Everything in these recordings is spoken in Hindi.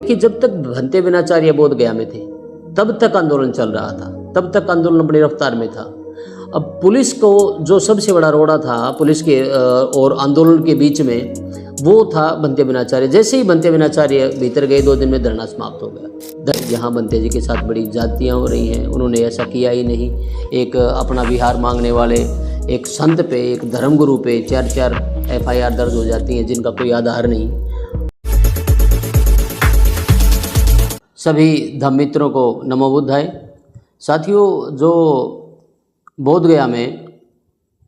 देखिए, जब तक भंते विनाचार्य बोध गया में थे तब तक आंदोलन चल रहा था, तब तक आंदोलन बड़ी रफ्तार में था। अब पुलिस को जो सबसे बड़ा रोड़ा था पुलिस के और आंदोलन के बीच में, वो था भंते विनाचार्य। जैसे ही भंते विनाचार्य भीतर गए 2 दिन में धरना समाप्त हो गया। यहाँ भंते जी के साथ बड़ी जातियाँ हो रही हैं, उन्होंने ऐसा किया ही नहीं। एक अपना विहार मांगने वाले एक संत पे, एक धर्मगुरु पे 4-4 FIR दर्ज हो जाती हैं जिनका कोई आधार नहीं। सभी धम्म मित्रों को नमो बुद्धाय। साथियों, जो बोध गया में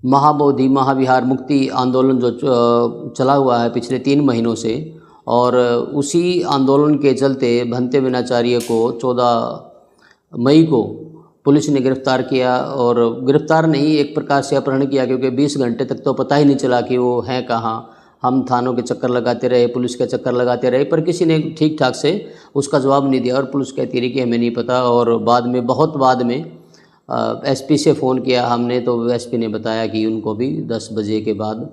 महाबोधि महाविहार मुक्ति आंदोलन जो चला हुआ है पिछले 3 महीनों से, और उसी आंदोलन के चलते भंते विनाचार्य को 14 मई को पुलिस ने गिरफ्तार किया। और गिरफ्तार नहीं, एक प्रकार से अपहरण किया, क्योंकि 20 घंटे तक तो पता ही नहीं चला कि वो हैं कहाँ। हम थानों के चक्कर लगाते रहे, पुलिस के चक्कर लगाते रहे, पर किसी ने ठीक ठाक से उसका जवाब नहीं दिया। और पुलिस कहती रही कि हमें नहीं पता। और बाद में, बहुत बाद में SP से फ़ोन किया हमने, तो SP ने बताया कि उनको भी 10 बजे के बाद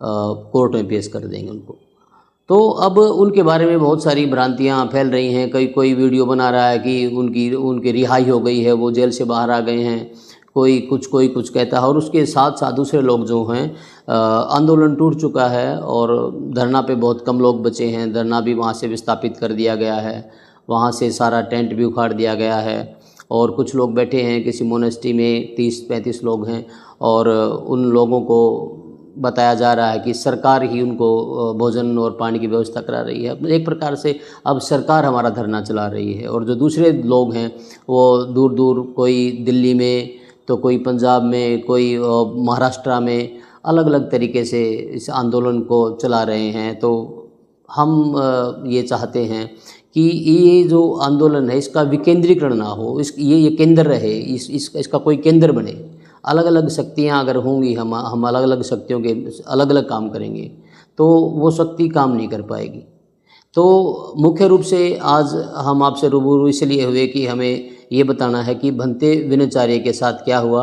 कोर्ट में पेश कर देंगे उनको। तो अब उनके बारे में बहुत सारी भ्रांतियां फैल रही हैं। कोई वीडियो बना रहा है कि उनकी रिहाई हो गई है, वो जेल से बाहर आ गए हैं, कोई कुछ कहता है। और उसके साथ साथ दूसरे लोग जो हैं, आंदोलन टूट चुका है और धरना पे बहुत कम लोग बचे हैं। धरना भी वहाँ से विस्थापित कर दिया गया है, वहाँ से सारा टेंट भी उखाड़ दिया गया है। और कुछ लोग बैठे हैं किसी मोनेस्ट्री में, 30-35 लोग हैं, और उन लोगों को बताया जा रहा है कि सरकार ही उनको भोजन और पानी की व्यवस्था करा रही है। एक प्रकार से अब सरकार हमारा धरना चला रही है। और जो दूसरे लोग हैं वो दूर दूर, कोई दिल्ली में, तो कोई पंजाब में, कोई महाराष्ट्र में, अलग अलग तरीके से इस आंदोलन को चला रहे हैं। तो हम ये चाहते हैं कि ये जो आंदोलन है इसका विकेंद्रीकरण ना हो, ये केंद्र रहे, इसका कोई केंद्र बने। अलग अलग शक्तियाँ अगर होंगी, हम अलग अलग शक्तियों के अलग अलग काम करेंगे तो वो शक्ति काम नहीं कर पाएगी। तो मुख्य रूप से आज हम आपसे रूबरू इसलिए हुए कि हमें ये बताना है कि भंते विनाचार्य के साथ क्या हुआ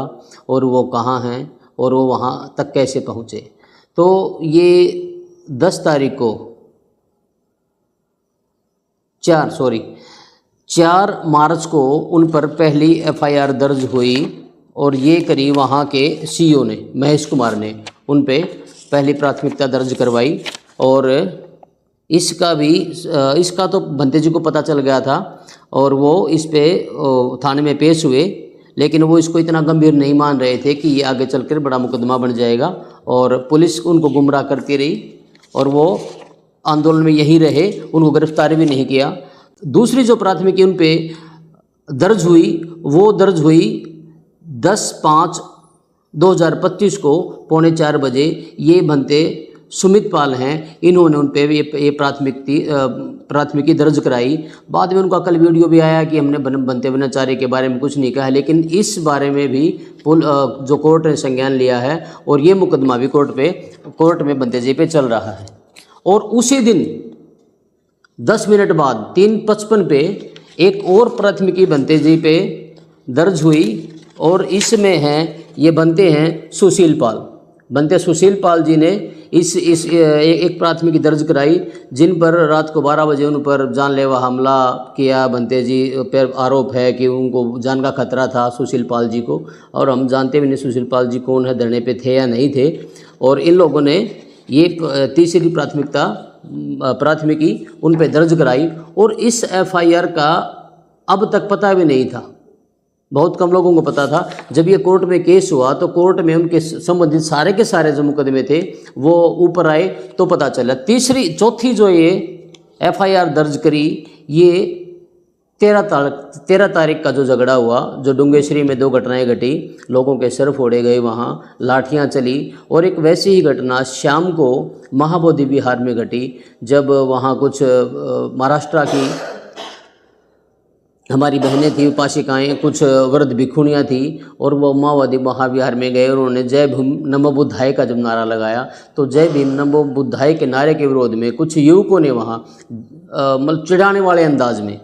और वो कहाँ हैं और वो वहाँ तक कैसे पहुँचे। तो ये 10 तारीख को 4 मार्च को उन पर पहली FIR दर्ज हुई। और ये करी वहाँ के CO ने, महेश कुमार ने, उन पे पहली प्राथमिकता दर्ज करवाई। और इसका तो भंते जी को पता चल गया था और वो इस पे थाने में पेश हुए, लेकिन वो इसको इतना गंभीर नहीं मान रहे थे कि ये आगे चलकर बड़ा मुकदमा बन जाएगा। और पुलिस उनको गुमराह करती रही और वो आंदोलन में यहीं रहे, उनको गिरफ्तार भी नहीं किया। दूसरी जो प्राथमिकी उन पे दर्ज हुई वो दर्ज हुई 10/5/2025 को 3:45 बजे। ये भंते सुमित पाल हैं, इन्होंने उन पे ये प्राथमिकी दर्ज कराई। बाद में उनका कल वीडियो भी आया कि हमने भंते विनाचार्य के बारे में कुछ नहीं कहा, लेकिन इस बारे में भी जो कोर्ट ने संज्ञान लिया है और ये मुकदमा भी कोर्ट में भंते जी पे चल रहा है। और उसी दिन 10 मिनट बाद 3:55 पे एक और प्राथमिकी भंते जी पे दर्ज हुई और इसमें हैं, ये बनते हैं सुशील पाल। बनते सुशील पाल जी ने एक प्राथमिकी दर्ज कराई, जिन पर रात को 12 बजे उन पर जानलेवा हमला किया। बनते जी पर आरोप है कि उनको जान का खतरा था सुशील पाल जी को, और हम जानते भी नहीं सुशील पाल जी कौन है, धरने पे थे या नहीं थे। और इन लोगों ने ये तीसरी प्राथमिकी उन पे दर्ज कराई। और इस FIR का अब तक पता भी नहीं था, बहुत कम लोगों को पता था। जब ये कोर्ट में केस हुआ तो कोर्ट में उनके संबंधित सारे के सारे जो मुकदमे थे वो ऊपर आए तो पता चला। चौथी जो ये FIR दर्ज करी, ये 13 तारीख का जो झगड़ा हुआ, जो डुंगेश्वरी में 2 घटनाएं घटी, लोगों के सिर फोड़े गए, वहाँ लाठियाँ चली। और एक वैसी ही घटना शाम को महाबोधि विहार में घटी, जब वहाँ कुछ महाराष्ट्र की हमारी बहनें थी, उपासिकाएँ, कुछ वृद्ध भिक्षुणियाँ थी, और वो माओवादी महाविहार में गए। उन्होंने जय भीम नमो बुद्धाय का जब नारा लगाया, तो जय भीम नमो बुद्धाय के नारे के विरोध में कुछ युवकों ने वहाँ मतलब चिढ़ाने वाले अंदाज में,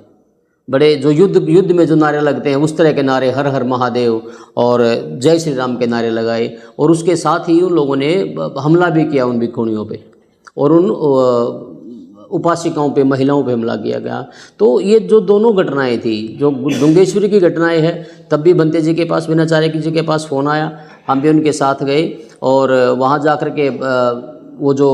बड़े जो युद्ध में जो नारे लगते हैं उस तरह के नारे, हर हर महादेव और जय श्री राम के नारे लगाए। और उसके साथ ही उन लोगों ने हमला भी किया उन भिक्षुणियों पे, और उपासिकाओं पे, महिलाओं पे हमला किया गया। तो ये जो दोनों घटनाएं थी, जो डुंगेश्वरी की घटनाएं है, तब भी बंते जी के पास, विनाचार्य जी के पास फ़ोन आया, हम भी उनके साथ गए और वहाँ जा कर के वो जो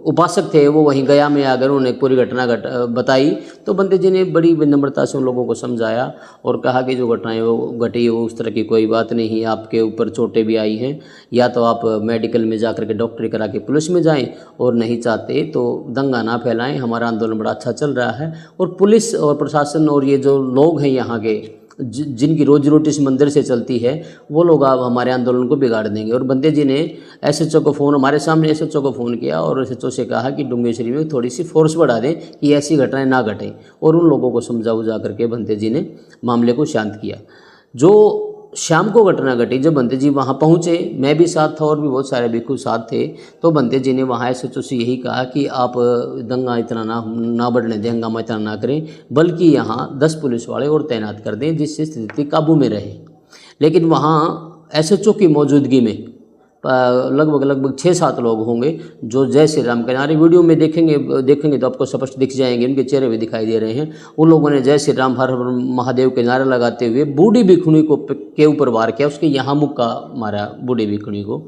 उपासक थे वो वहीं गया में आकर उन्होंने पूरी घटना बताई। तो बंते जी ने बड़ी विनम्रता से उन लोगों को समझाया और कहा कि जो घटनाएं वो घटी वो उस तरह की कोई बात नहीं, आपके ऊपर चोटें भी आई हैं, या तो आप मेडिकल में जा कर के डॉक्टरी करा के पुलिस में जाएं, और नहीं चाहते तो दंगा ना फैलाएं, हमारा आंदोलन बड़ा अच्छा चल रहा है। और पुलिस और प्रशासन और ये जो लोग हैं यहाँ के जिनकी रोजी रोटी इस मंदिर से चलती है, वो लोग अब हमारे आंदोलन को बिगाड़ देंगे। और बंदे जी ने एसएचओ को फ़ोन, हमारे सामने एसएचओ को फ़ोन किया और एसएचओ से कहा कि डुंगेश्वरी में थोड़ी सी फोर्स बढ़ा दें कि ऐसी घटनाएं ना घटें, और उन लोगों को समझा बुझा करके बंते जी ने मामले को शांत किया। जो शाम को घटना घटी, जब बंते जी वहाँ पहुँचे, मैं भी साथ था और भी बहुत सारे भिक्षु साथ थे, तो बंते जी ने वहाँ एसएचओ से यही कहा कि आप दंगा इतना ना बढ़ने दें, हंगामा इतना ना करें, बल्कि यहाँ 10 पुलिस वाले और तैनात कर दें जिससे स्थिति काबू में रहे। लेकिन वहाँ एसएचओ की मौजूदगी में लगभग 6-7 लोग होंगे जो जय श्री राम के नारे, वीडियो में देखेंगे तो आपको स्पष्ट दिख जाएंगे, उनके चेहरे भी दिखाई दे रहे हैं। उन लोगों ने जय श्री राम हर हर महादेव के नारे लगाते हुए बूढ़ी भिक्षुणी को के ऊपर वार किया, उसके यहाँ मुक्का मारा बूढ़ी भिक्षुणी को,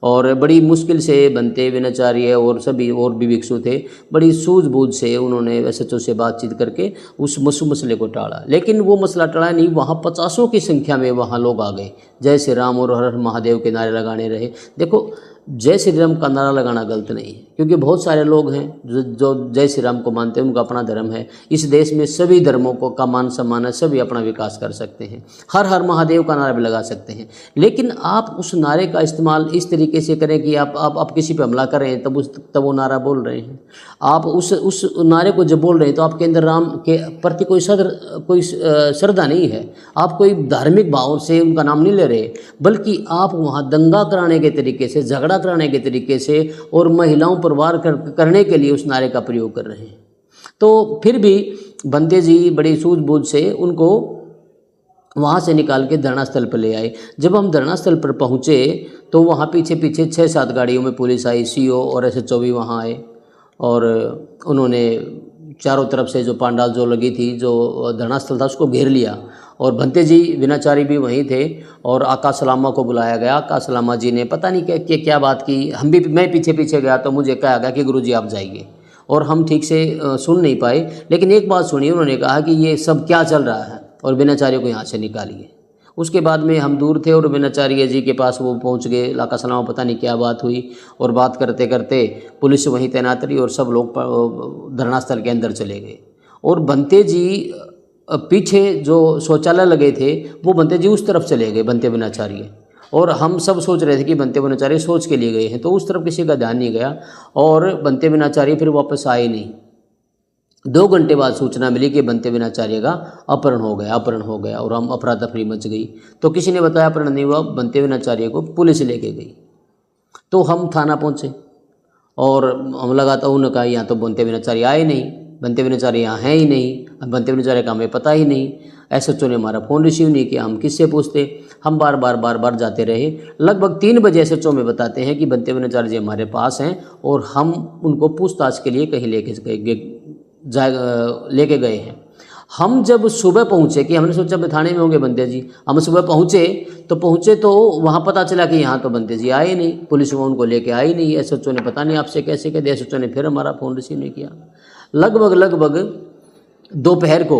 और बड़ी मुश्किल से बंते, विनाचार्य और सभी और भी भिक्षु थे, बड़ी सूझबूझ से उन्होंने एसएचओ से बातचीत करके उस मसले को टाला। लेकिन वो मसला टला नहीं, वहाँ 50 की संख्या में वहाँ लोग आ गए, जय श्री राम और हर हर महादेव के नारे लगाने रहे। देखो, जय श्री राम का नारा लगाना गलत नहीं है, क्योंकि बहुत सारे लोग हैं जो जय श्री राम को मानते हैं, उनका अपना धर्म है। इस देश में सभी धर्मों को का मान सम्मान है, सभी अपना विकास कर सकते हैं, हर हर महादेव का नारा भी लगा सकते हैं। लेकिन आप उस नारे का इस्तेमाल इस तरीके से करें कि आप किसी पे हमला कर रहे हैं तब वो नारा बोल रहे हैं। आप उस नारे को जब बोल रहे हैं तो आपके अंदर राम के प्रति कोई श्रद्धा नहीं है, आप कोई धार्मिक भाव से उनका नाम नहीं ले रहे, बल्कि आप वहाँ दंगा कराने के तरीके से, झगड़ा कराने के तरीके से और महिलाओं पर वार करने के लिए उस नारे का प्रयोग कर रहे हैं। तो फिर भी बंते जी बड़ी सूझबूझ से उनको वहाँ से निकाल के धरना स्थल पर ले आए। जब हम धरना स्थल पर पहुँचे तो वहाँ पीछे 6-7 गाड़ियों में पुलिस आई, सीओ और एसएचओ भी वहाँ आए, और उन्होंने चारों तरफ से जो पांडाल जो लगी थी, जो धरना स्थल था, उसको घेर लिया। और बंते जी विनाचारी भी वहीं थे और आकाश लामा को बुलाया गया। आकाश लामा जी ने पता नहीं क्या बात की, मैं पीछे गया तो मुझे कहा गया कि गुरुजी आप जाइए, और हम ठीक से सुन नहीं पाए। लेकिन एक बात सुनी, उन्होंने कहा कि ये सब क्या चल रहा है और विनाचार्य को यहाँ से निकालिए। उसके बाद में हम दूर थे और विनाचार्य जी के पास वो पहुँच गए। लाका सलामा पता नहीं क्या बात हुई, और बात करते करते पुलिस वहीं तैनात रही और सब लोग धरना स्थल के अंदर चले गए। और बंते जी पीछे जो शौचालय लगे थे वो बंते जी उस तरफ चले गए, बंते विनाचार्य, और हम सब सोच रहे थे कि बंते विनाचार्य सोच के लिए गए हैं, तो उस तरफ किसी का ध्यान नहीं गया और बंते विनाचार्य फिर वापस आए नहीं। 2 घंटे बाद सूचना मिली कि बंते विनाचार्य का अपहरण हो गया और हम अफरा तफरी मच गई। तो किसी ने बताया अपहरण नहीं हुआ, बंते विनाचार्य को पुलिस लेके गई। तो हम थाना पहुँचे और हम लगातार उन्होंने कहा यहाँ तो बंते विनाचार्य आए नहीं, बंते विनाचार्य यहाँ है ही नहीं, बंते विनाचार्य का हमें पता ही नहीं। एसएचओ ने हमारा फ़ोन रिसीव नहीं किया, हम किससे पूछते। हम बार बार जाते रहे। लगभग 3 बजे एसएचओ में बताते हैं कि बंते विनाचार्य जी हमारे पास हैं और हम उनको पूछताछ के लिए कहीं लेके गए हैं। हम जब सुबह पहुँचे, कि हमने सोचा थाने में होंगे बंते जी, हम सुबह पहुँचे तो वहाँ पता चला कि यहाँ तो बंते जी आए नहीं, पुलिस वो उनको लेके आई नहीं। एसएचओ ने पता नहीं आपसे कैसे कह दिया, एसएचओ ने फिर हमारा फ़ोन रिसीव नहीं किया। लगभग दोपहर को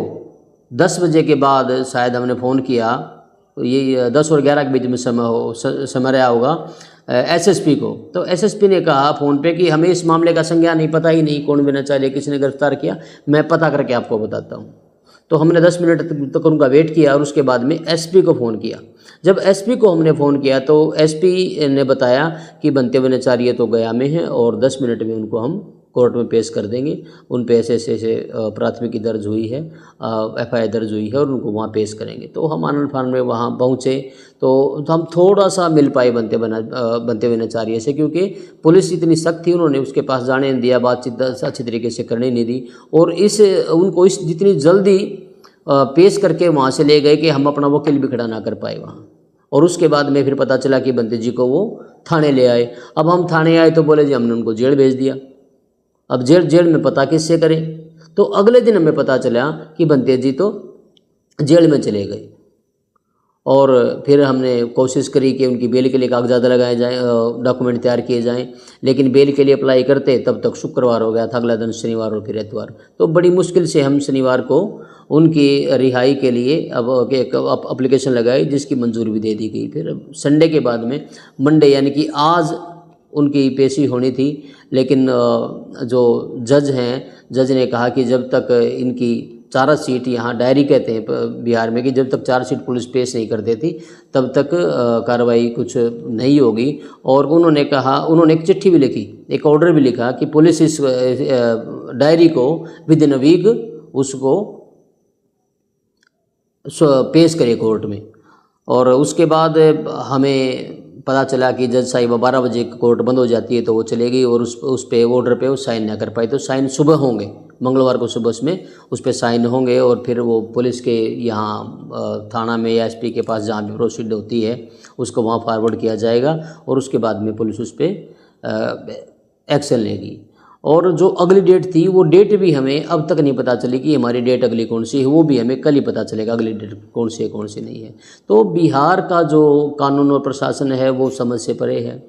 10 बजे के बाद शायद हमने फ़ोन किया, ये 10 और 11 के बीच में समय रहा होगा, एसएसपी को। तो एसएसपी ने कहा फ़ोन पे कि हमें इस मामले का संज्ञान नहीं, पता ही नहीं कौन विनाचार्य, किसने गिरफ्तार किया, मैं पता करके आपको बताता हूँ। तो हमने 10 मिनट तक उनका वेट किया और उसके बाद में एसपी को फ़ोन किया। जब एसपी को हमने फ़ोन किया तो एसपी ने बताया कि बंते विनाचार्य तो गया में हैं और 10 मिनट में उनको हम कोर्ट में पेश कर देंगे। उन पे ऐसे प्राथमिकी दर्ज हुई है, एफआईआर दर्ज हुई है और उनको वहाँ पेश करेंगे। तो हम आनंद फार्म में वहाँ पहुँचे तो हम थोड़ा सा मिल पाए बंते विनाचार्य से, क्योंकि पुलिस इतनी सख्त थी, उन्होंने उसके पास जाने नहीं दिया, बातचीत अच्छी तरीके से करने नहीं दी और उनको जितनी जल्दी पेश करके वहाँ से ले गए कि हम अपना वकील भी खड़ा ना कर पाए वहाँ। और उसके बाद में फिर पता चला कि बंते जी को वो थाने ले आए। अब हम थाने आए तो बोले जी हमने उनको जेल भेज दिया। अब जेल में पता किससे करें। तो अगले दिन हमें पता चला कि बंते जी तो जेल में चले गए। और फिर हमने कोशिश करी कि उनकी बेल के लिए कागजात लगाए जाएँ, डॉक्यूमेंट तैयार किए जाएं, लेकिन बेल के लिए अप्लाई करते तब तक शुक्रवार हो गया था, अगला दिन शनिवार और फिर एतवार। तो बड़ी मुश्किल से हम शनिवार को उनकी रिहाई के लिए अब एक अप्लीकेशन लगाई, जिसकी मंजूरी भी दे दी गई। फिर संडे के बाद में मंडे यानी कि आज उनकी पेशी होनी थी, लेकिन जो जज ने कहा कि जब तक इनकी चार्जशीट, यहाँ डायरी कहते हैं बिहार में, कि जब तक चार्जशीट पुलिस पेश नहीं कर देती तब तक कार्रवाई कुछ नहीं होगी। और उन्होंने कहा, उन्होंने एक चिट्ठी भी लिखी, एक ऑर्डर भी लिखा कि पुलिस इस डायरी को विद इन अ वीक उसको पेश करे कोर्ट में। और उसके बाद हमें पता चला कि जज साहिबा 12 बजे कोर्ट बंद हो जाती है तो वो चले गई, और उस पे ऑर्डर पे वो साइन ना कर पाई। तो साइन सुबह होंगे, मंगलवार को सुबह उसमें उस पर साइन होंगे, और फिर वो पुलिस के यहाँ थाना में या एसपी के पास जहाँ भी प्रोसीड होती है उसको वहाँ फॉरवर्ड किया जाएगा, और उसके बाद में पुलिस उस पर एक्शन लेगी। और जो अगली डेट थी वो डेट भी हमें अब तक नहीं पता चली कि हमारी डेट अगली कौन सी है, वो भी हमें कल ही पता चलेगा अगली डेट कौन सी है कौन सी नहीं है। तो बिहार का जो कानून और प्रशासन है वो समझ से परे है,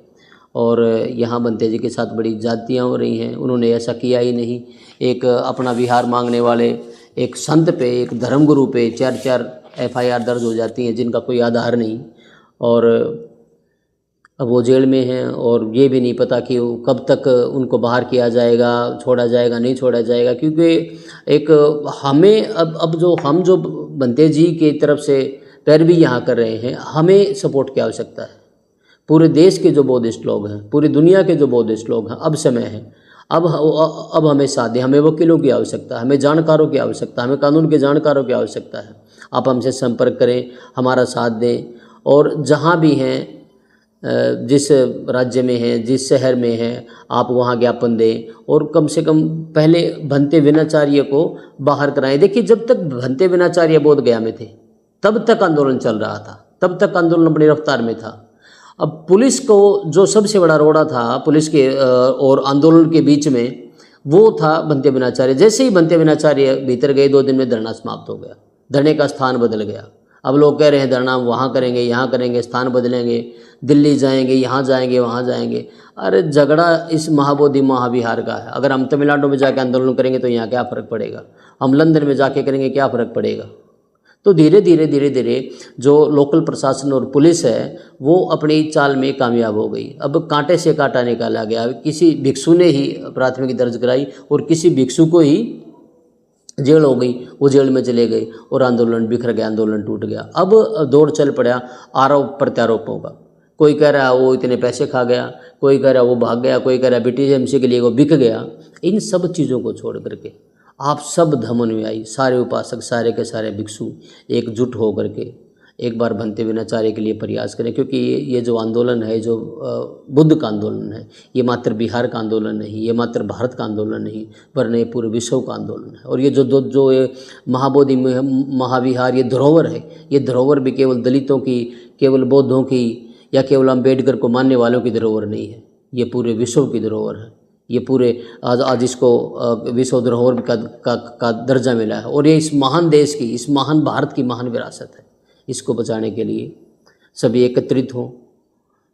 और यहाँ बंते जी के साथ बड़ी ज्यादतियाँ हो रही हैं। उन्होंने ऐसा किया ही नहीं। एक अपना बिहार मांगने वाले एक संत पे, एक धर्मगुरु पे 4-4 FIR दर्ज हो जाती हैं जिनका कोई आधार नहीं, और अब वो जेल में हैं, और ये भी नहीं पता कि कब तक उनको बाहर किया जाएगा, छोड़ा जाएगा नहीं छोड़ा जाएगा। क्योंकि एक हमें अब जो बंते जी की तरफ से पैरवी यहाँ कर रहे हैं, हमें सपोर्ट की आवश्यकता है। पूरे देश के जो बौद्धिस्ट लोग हैं, पूरी दुनिया के जो बौद्धिस्ट लोग हैं, अब समय है, अब हमें साथ दें। हमें वकीलों की आवश्यकता है, हमें जानकारों की आवश्यकता है, हमें कानून के जानकारों की आवश्यकता है। आप हमसे संपर्क करें, हमारा साथ दें, और जहाँ भी हैं, जिस राज्य में हैं, जिस शहर में हैं, आप वहाँ ज्ञापन दें, और कम से कम पहले भंते विनाचार्य को बाहर कराएं। देखिए, जब तक भंते विनाचार्य बोध गया में थे तब तक आंदोलन चल रहा था, तब तक आंदोलन बड़ी रफ्तार में था। अब पुलिस को जो सबसे बड़ा रोड़ा था पुलिस के और आंदोलन के बीच में, वो था भंते विनाचार्य। जैसे ही भंते विनाचार्य भीतर गए, 2 दिन में धरना समाप्त हो गया, धरने का स्थान बदल गया। अब लोग कह रहे हैं धरना वहाँ करेंगे, यहाँ करेंगे, स्थान बदलेंगे, दिल्ली जाएंगे, यहाँ जाएंगे, वहाँ जाएंगे। अरे झगड़ा इस महाबोधि महाविहार का है। अगर हम तमिलनाडु में जाकर आंदोलन करेंगे तो यहाँ क्या फ़र्क पड़ेगा, हम लंदन में जाके करेंगे क्या फ़र्क पड़ेगा। तो धीरे धीरे जो लोकल प्रशासन और पुलिस है वो अपनी चाल में कामयाब हो गई। अब कांटे से कांटा निकाला गया। किसी भिक्षु ने ही प्राथमिकी दर्ज कराई और किसी भिक्षु को ही जेल हो गई, वो जेल में चले गए और आंदोलन बिखर गया, आंदोलन टूट गया। अब दौर चल पड़ा आरोप प्रत्यारोपों का। कोई कह रहा है वो इतने पैसे खा गया, कोई कह रहा है वो भाग गया, कोई कह रहा है BTMC के लिए वो बिक गया। इन सब चीज़ों को छोड़ करके आप सब धर्मानुयायी, सारे उपासक, सारे के सारे भिक्षु एकजुट हो करके एक बार भंते विनाचार्य के लिए प्रयास करें। क्योंकि ये जो आंदोलन है, जो बुद्ध का आंदोलन है, ये मात्र बिहार का आंदोलन नहीं, ये मात्र भारत का आंदोलन नहीं, वरन ये पूरे विश्व का आंदोलन है। और ये जो ये महाबोधि महाविहार ये धरोहर है, ये धरोहर भी केवल दलितों की, केवल बौद्धों की या केवल अम्बेडकर को मानने वालों की धरोहर नहीं है, ये पूरे विश्व की धरोहर है। ये पूरे आज इसको विश्व धरोहर का दर्जा मिला है। और ये इस महान देश की, इस महान भारत की महान विरासत है। इसको बचाने के लिए सभी एकत्रित हों,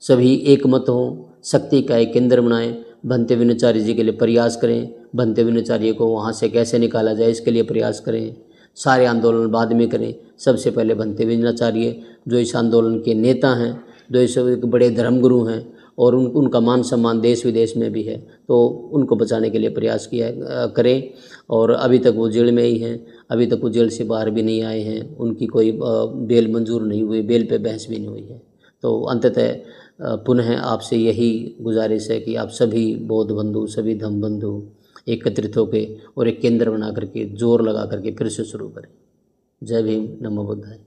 सभी एकमत हों, शक्ति का एक केंद्र बनाएं, भंते विनाचार्य जी के लिए प्रयास करें। भंते विनाचार्य को वहाँ से कैसे निकाला जाए इसके लिए प्रयास करें। सारे आंदोलन बाद में करें, सबसे पहले भंते विनाचार्य जो इस आंदोलन के नेता हैं, जो इस बड़े धर्मगुरु हैं और उनका मान सम्मान देश विदेश में भी है, तो उनको बचाने के लिए प्रयास किया करें। और अभी तक वो जेल में ही हैं, अभी तक वो जेल से बाहर भी नहीं आए हैं, उनकी कोई बेल मंजूर नहीं हुई, बेल पे बहस भी नहीं हुई है। तो अंततः पुनः आपसे यही गुजारिश है कि आप सभी बौद्ध बंधु, सभी धम्म बंधु एकत्रित होकर और एक केंद्र बना करके जोर लगा करके फिर से शुरू करें। जय भीम, नमो बुद्धाय।